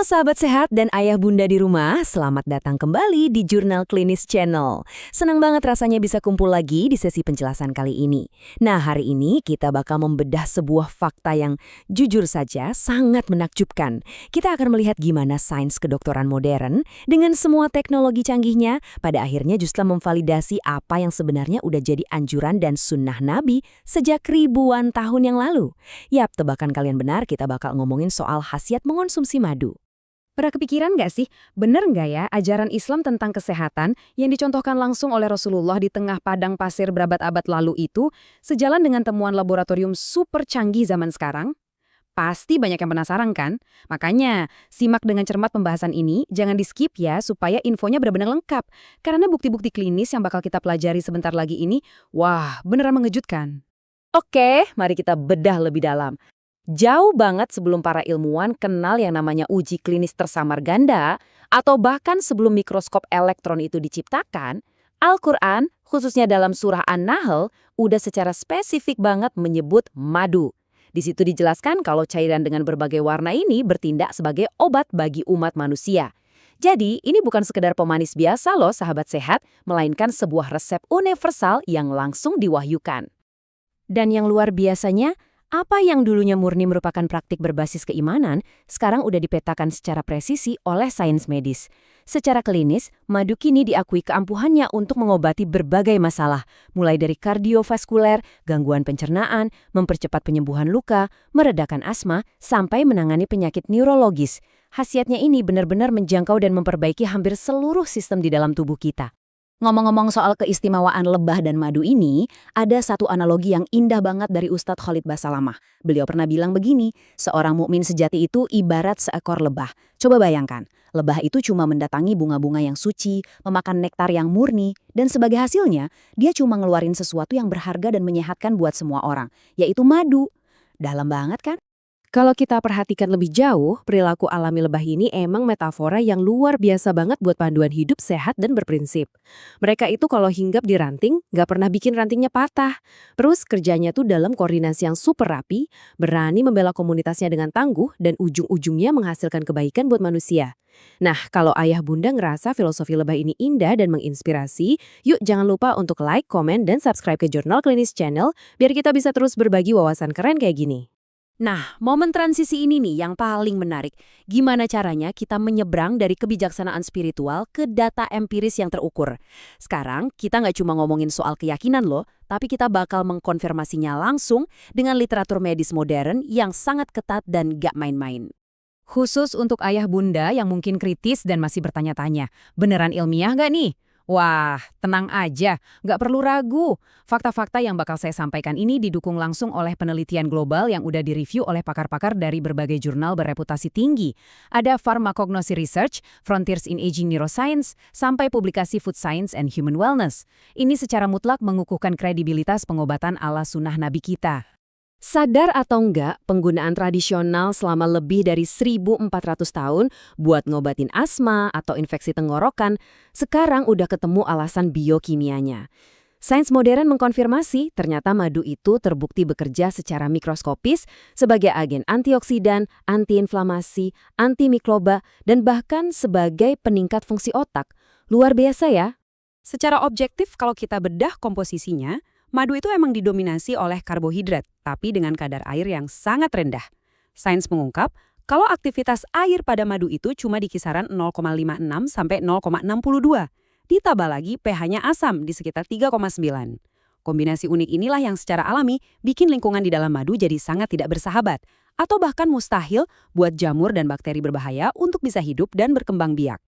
Halo sahabat sehat dan ayah bunda di rumah, selamat datang kembali di Jurnal Klinis Channel. Senang banget rasanya bisa kumpul lagi di sesi penjelasan kali ini. Nah, hari ini kita bakal membedah sebuah fakta yang jujur saja sangat menakjubkan. Kita akan melihat gimana sains kedokteran modern dengan semua teknologi canggihnya pada akhirnya justru memvalidasi apa yang sebenarnya udah jadi anjuran dan sunnah Nabi sejak ribuan tahun yang lalu. Yap, tebakan kalian benar, kita bakal ngomongin soal khasiat mengonsumsi madu. Pernah kepikiran nggak sih, bener nggak ya ajaran Islam tentang kesehatan yang dicontohkan langsung oleh Rasulullah di tengah padang pasir berabad-abad lalu itu sejalan dengan temuan laboratorium super canggih zaman sekarang? Pasti banyak yang penasaran kan? Makanya, simak dengan cermat pembahasan ini, jangan di-skip ya supaya infonya benar-benar lengkap. Karena bukti-bukti klinis yang bakal kita pelajari sebentar lagi ini, wah, beneran mengejutkan. Oke, mari kita bedah lebih dalam. Jauh banget sebelum para ilmuwan kenal yang namanya uji klinis tersamar ganda, atau bahkan sebelum mikroskop elektron itu diciptakan, Al-Quran, khususnya dalam surah An-Nahl, udah secara spesifik banget menyebut madu. Di situ dijelaskan kalau cairan dengan berbagai warna ini bertindak sebagai obat bagi umat manusia. Jadi, ini bukan sekedar pemanis biasa loh sahabat sehat, melainkan sebuah resep universal yang langsung diwahyukan. Dan yang luar biasanya, apa yang dulunya murni merupakan praktik berbasis keimanan, sekarang udah dipetakan secara presisi oleh sains medis. Secara klinis, madu kini diakui keampuhannya untuk mengobati berbagai masalah, mulai dari kardiovaskuler, gangguan pencernaan, mempercepat penyembuhan luka, meredakan asma, sampai menangani penyakit neurologis. Khasiatnya ini benar-benar menjangkau dan memperbaiki hampir seluruh sistem di dalam tubuh kita. Ngomong-ngomong soal keistimewaan lebah dan madu ini, ada satu analogi yang indah banget dari Ustadz Khalid Basalamah. Beliau pernah bilang begini, seorang mukmin sejati itu ibarat seekor lebah. Coba bayangkan, lebah itu cuma mendatangi bunga-bunga yang suci, memakan nektar yang murni, dan sebagai hasilnya, dia cuma ngeluarin sesuatu yang berharga dan menyehatkan buat semua orang, yaitu madu. Dalam banget kan? Kalau kita perhatikan lebih jauh, perilaku alami lebah ini emang metafora yang luar biasa banget buat panduan hidup sehat dan berprinsip. Mereka itu kalau hinggap di ranting, nggak pernah bikin rantingnya patah. Terus kerjanya tuh dalam koordinasi yang super rapi, berani membela komunitasnya dengan tangguh, dan ujung-ujungnya menghasilkan kebaikan buat manusia. Nah, kalau ayah bunda ngerasa filosofi lebah ini indah dan menginspirasi, yuk jangan lupa untuk like, komen, dan subscribe ke Jurnal Klinis Channel, biar kita bisa terus berbagi wawasan keren kayak gini. Nah, momen transisi ini nih yang paling menarik. Gimana caranya kita menyeberang dari kebijaksanaan spiritual ke data empiris yang terukur? Sekarang, kita nggak cuma ngomongin soal keyakinan loh, tapi kita bakal mengkonfirmasinya langsung dengan literatur medis modern yang sangat ketat dan gak main-main. Khusus untuk ayah bunda yang mungkin kritis dan masih bertanya-tanya, beneran ilmiah nggak nih? Wah, tenang aja, nggak perlu ragu. Fakta-fakta yang bakal saya sampaikan ini didukung langsung oleh penelitian global yang udah direview oleh pakar-pakar dari berbagai jurnal bereputasi tinggi. Ada Pharmacognosy Research, Frontiers in Aging Neuroscience, sampai publikasi Food Science and Human Wellness. Ini secara mutlak mengukuhkan kredibilitas pengobatan ala sunnah Nabi kita. Sadar atau enggak, penggunaan tradisional selama lebih dari 1.400 tahun buat ngobatin asma atau infeksi tenggorokan, sekarang udah ketemu alasan biokimianya. Sains modern mengkonfirmasi ternyata madu itu terbukti bekerja secara mikroskopis sebagai agen antioksidan, antiinflamasi, antimikroba, dan bahkan sebagai peningkat fungsi otak. Luar biasa ya? Secara objektif kalau kita bedah komposisinya, madu itu emang didominasi oleh karbohidrat, tapi dengan kadar air yang sangat rendah. Sains mengungkap, kalau aktivitas air pada madu itu cuma di kisaran 0,56 sampai 0,62. Ditambah lagi pH-nya asam di sekitar 3,9. Kombinasi unik inilah yang secara alami bikin lingkungan di dalam madu jadi sangat tidak bersahabat, atau bahkan mustahil buat jamur dan bakteri berbahaya untuk bisa hidup dan berkembang biak.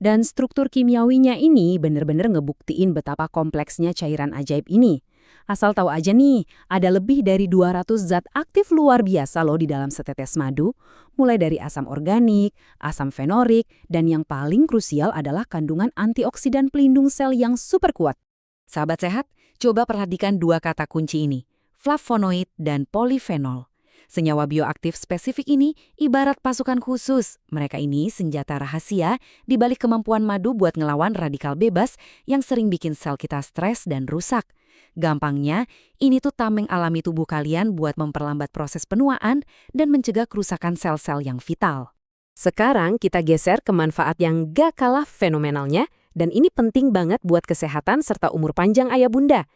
Dan struktur kimiawinya ini bener-bener ngebuktiin betapa kompleksnya cairan ajaib ini. Asal tahu aja nih, ada lebih dari 200 zat aktif luar biasa loh di dalam setetes madu, mulai dari asam organik, asam fenorik, dan yang paling krusial adalah kandungan antioksidan pelindung sel yang super kuat. Sahabat sehat, coba perhatikan dua kata kunci ini, flavonoid dan polifenol. Senyawa bioaktif spesifik ini ibarat pasukan khusus. Mereka ini senjata rahasia di balik kemampuan madu buat ngelawan radikal bebas yang sering bikin sel kita stres dan rusak. Gampangnya, ini tuh tameng alami tubuh kalian buat memperlambat proses penuaan dan mencegah kerusakan sel-sel yang vital. Sekarang kita geser ke manfaat yang gak kalah fenomenalnya, dan ini penting banget buat kesehatan serta umur panjang ayah bunda.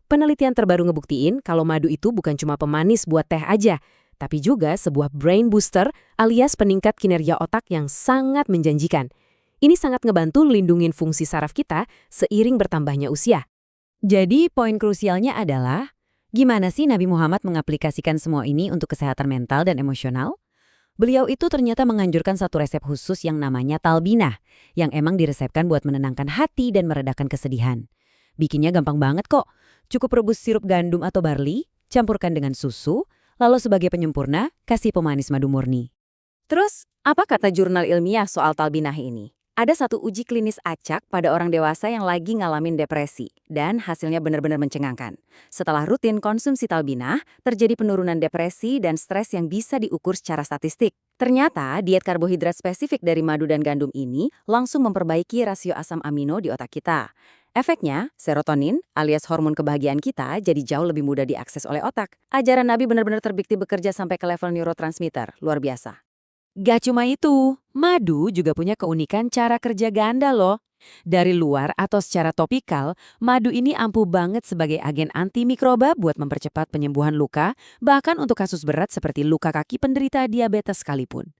Penelitian terbaru ngebuktiin kalau madu itu bukan cuma pemanis buat teh aja, tapi juga sebuah brain booster alias peningkat kinerja otak yang sangat menjanjikan. Ini sangat ngebantu lindungin fungsi saraf kita seiring bertambahnya usia. Jadi poin krusialnya adalah, gimana sih Nabi Muhammad mengaplikasikan semua ini untuk kesehatan mental dan emosional? Beliau itu ternyata menganjurkan satu resep khusus yang namanya talbinah, yang emang diresepkan buat menenangkan hati dan meredakan kesedihan. Bikinnya gampang banget kok. Cukup rebus sirup gandum atau barli, campurkan dengan susu, lalu sebagai penyempurna, kasih pemanis madu murni. Terus, apa kata jurnal ilmiah soal talbinah ini? Ada satu uji klinis acak pada orang dewasa yang lagi ngalamin depresi, dan hasilnya benar-benar mencengangkan. Setelah rutin konsumsi talbinah, terjadi penurunan depresi dan stres yang bisa diukur secara statistik. Ternyata, diet karbohidrat spesifik dari madu dan gandum ini langsung memperbaiki rasio asam amino di otak kita. Efeknya, serotonin alias hormon kebahagiaan kita jadi jauh lebih mudah diakses oleh otak. Ajaran Nabi benar-benar terbukti bekerja sampai ke level neurotransmitter, luar biasa. Gak cuma itu, madu juga punya keunikan cara kerja ganda loh. Dari luar atau secara topikal, madu ini ampuh banget sebagai agen antimikroba buat mempercepat penyembuhan luka, bahkan untuk kasus berat seperti luka kaki penderita diabetes sekalipun.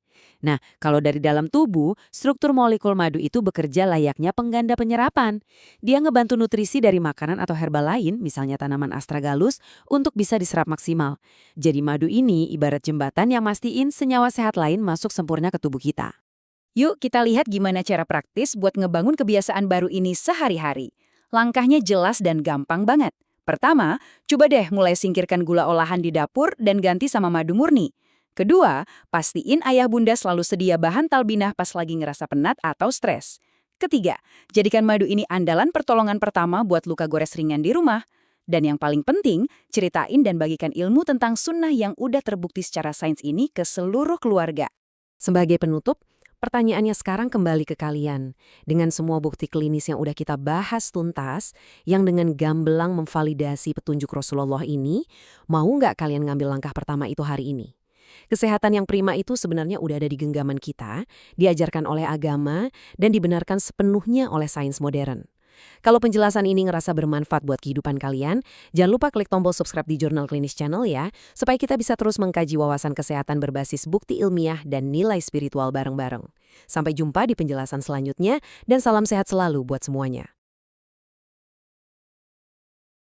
Nah, kalau dari dalam tubuh, struktur molekul madu itu bekerja layaknya pengganda penyerapan. Dia ngebantu nutrisi dari makanan atau herba lain, misalnya tanaman astragalus, untuk bisa diserap maksimal. Jadi madu ini ibarat jembatan yang mastiin senyawa sehat lain masuk sempurna ke tubuh kita. Yuk kita lihat gimana cara praktis buat ngebangun kebiasaan baru ini sehari-hari. Langkahnya jelas dan gampang banget. Pertama, coba deh mulai singkirkan gula olahan di dapur dan ganti sama madu murni. Kedua, pastiin ayah bunda selalu sedia bahan talbinah pas lagi ngerasa penat atau stres. Ketiga, jadikan madu ini andalan pertolongan pertama buat luka gores ringan di rumah. Dan yang paling penting, ceritain dan bagikan ilmu tentang sunnah yang udah terbukti secara sains ini ke seluruh keluarga. Sebagai penutup, pertanyaannya sekarang kembali ke kalian. Dengan semua bukti klinis yang udah kita bahas tuntas, yang dengan gamblang memvalidasi petunjuk Rasulullah ini, mau nggak kalian ngambil langkah pertama itu hari ini? Kesehatan yang prima itu sebenarnya udah ada di genggaman kita, diajarkan oleh agama, dan dibenarkan sepenuhnya oleh sains modern. Kalau penjelasan ini ngerasa bermanfaat buat kehidupan kalian, jangan lupa klik tombol subscribe di Jurnal Klinis Channel ya, supaya kita bisa terus mengkaji wawasan kesehatan berbasis bukti ilmiah dan nilai spiritual bareng-bareng. Sampai jumpa di penjelasan selanjutnya, dan salam sehat selalu buat semuanya.